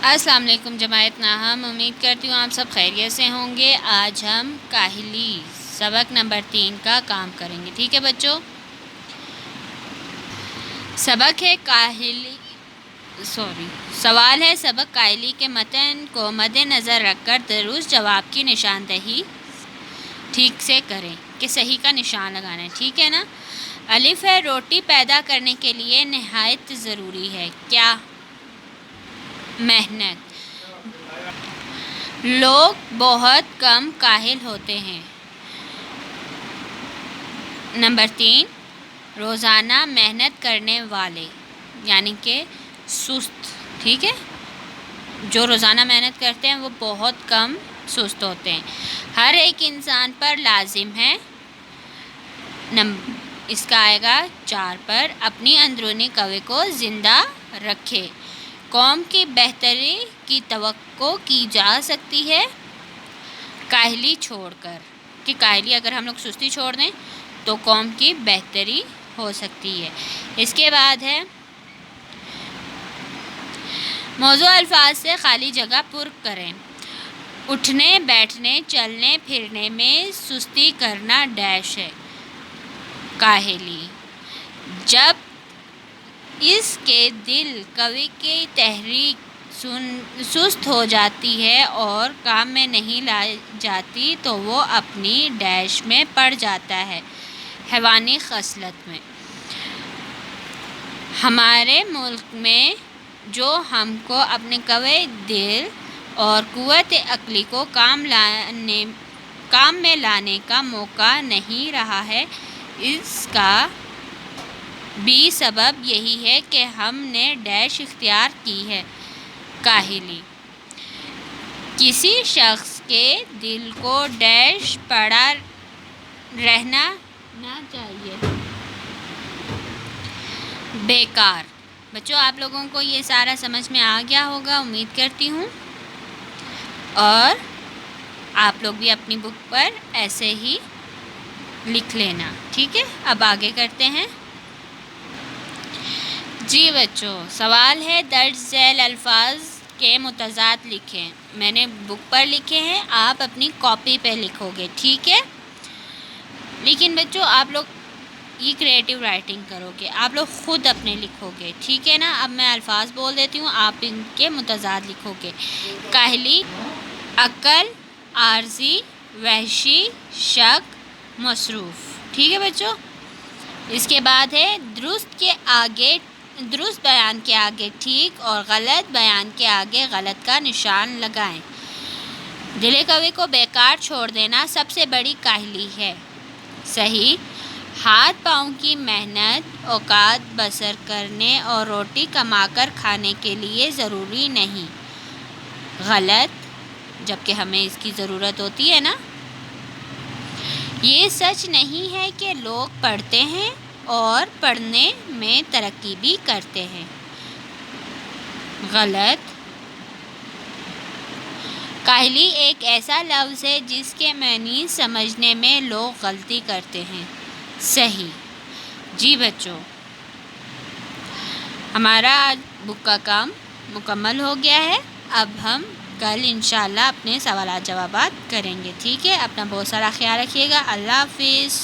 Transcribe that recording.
السلام علیکم جماعت ناہم، امید کرتی ہوں آپ سب خیریت سے ہوں گے۔ آج ہم کاہلی سبق نمبر 3 کا کام کریں گے، ٹھیک ہے بچوں؟ سوال ہے سبق کاہلی کے متن کو مد نظر رکھ کر درست جواب کی نشاندہی ٹھیک سے کریں کہ صحیح کا نشان لگانا ہے، ٹھیک ہے نا؟ الف ہے، روٹی پیدا کرنے کے لیے نہایت ضروری ہے کیا؟ محنت۔ لوگ بہت کم کاہل ہوتے ہیں۔ نمبر 3، روزانہ محنت کرنے والے یعنی کہ سست، ٹھیک ہے؟ جو روزانہ محنت کرتے ہیں وہ بہت کم سست ہوتے ہیں۔ ہر ایک انسان پر لازم ہے، اس کا آئے گا 4 پر، اپنی اندرونی قوے کو زندہ رکھے۔ قوم کی بہتری کی توقع کی جا سکتی ہے کاہلی چھوڑ کر، کہ کاہلی اگر ہم لوگ سستی چھوڑ دیں تو قوم کی بہتری ہو سکتی ہے۔ اس کے بعد ہے موضوع الفاظ سے خالی جگہ پر کریں۔ اٹھنے بیٹھنے چلنے پھرنے میں سستی کرنا ڈیش ہے کاہلی۔ جب اس کے دل قوی کی تحریک سست ہو جاتی ہے اور کام میں نہیں لائی جاتی تو وہ اپنی ڈیش میں پڑ جاتا ہے، حیوانی خصلت میں۔ ہمارے ملک میں جو ہم کو اپنے قوی دل اور قوت عقلی کو کام میں لانے کا موقع نہیں رہا ہے، اس کا بھی سبب یہی ہے کہ ہم نے ڈیش اختیار کی ہے، کاہلی۔ کسی شخص کے دل کو ڈیش پڑا رہنا نہ چاہیے، بیکار۔ بچوں آپ لوگوں کو یہ سارا سمجھ میں آ گیا ہوگا، امید کرتی ہوں، اور آپ لوگ بھی اپنی بک پر ایسے ہی لکھ لینا، ٹھیک ہے؟ اب آگے کرتے ہیں۔ جی بچوں، سوال ہے درج ذیل الفاظ کے متضاد لکھیں۔ میں نے بک پر لکھے ہیں، آپ اپنی کاپی پہ لکھو گے، ٹھیک ہے؟ لیکن بچوں آپ لوگ یہ کریٹیو رائٹنگ کرو گے، آپ لوگ خود اپنے لکھو گے، ٹھیک ہے نا؟ اب میں الفاظ بول دیتی ہوں، آپ ان کے متضاد لکھو گے۔ کاہلی، عقل، عارضی، وحشی، شک، مصروف، ٹھیک ہے بچوں؟ اس کے بعد ہے درست بیان کے آگے ٹھیک اور غلط بیان کے آگے غلط کا نشان لگائیں۔ دل قوی کو بیکار چھوڑ دینا سب سے بڑی کاہلی ہے، صحیح۔ ہاتھ پاؤں کی محنت اوقات بسر کرنے اور روٹی کما کر کھانے کے لیے ضروری نہیں، غلط، جبکہ ہمیں اس کی ضرورت ہوتی ہے نا۔ یہ سچ نہیں ہے کہ لوگ پڑھتے ہیں اور پڑھنے میں ترقی بھی کرتے ہیں، غلط۔ کاہلی ایک ایسا لفظ ہے جس کے معنی سمجھنے میں لوگ غلطی کرتے ہیں، صحیح۔ جی بچوں، ہمارا آج بک کا کام مکمل ہو گیا ہے، اب ہم کل انشاءاللہ اپنے سوالات جوابات کریں گے، ٹھیک ہے؟ اپنا بہت سارا خیال رکھیے گا، اللہ حافظ۔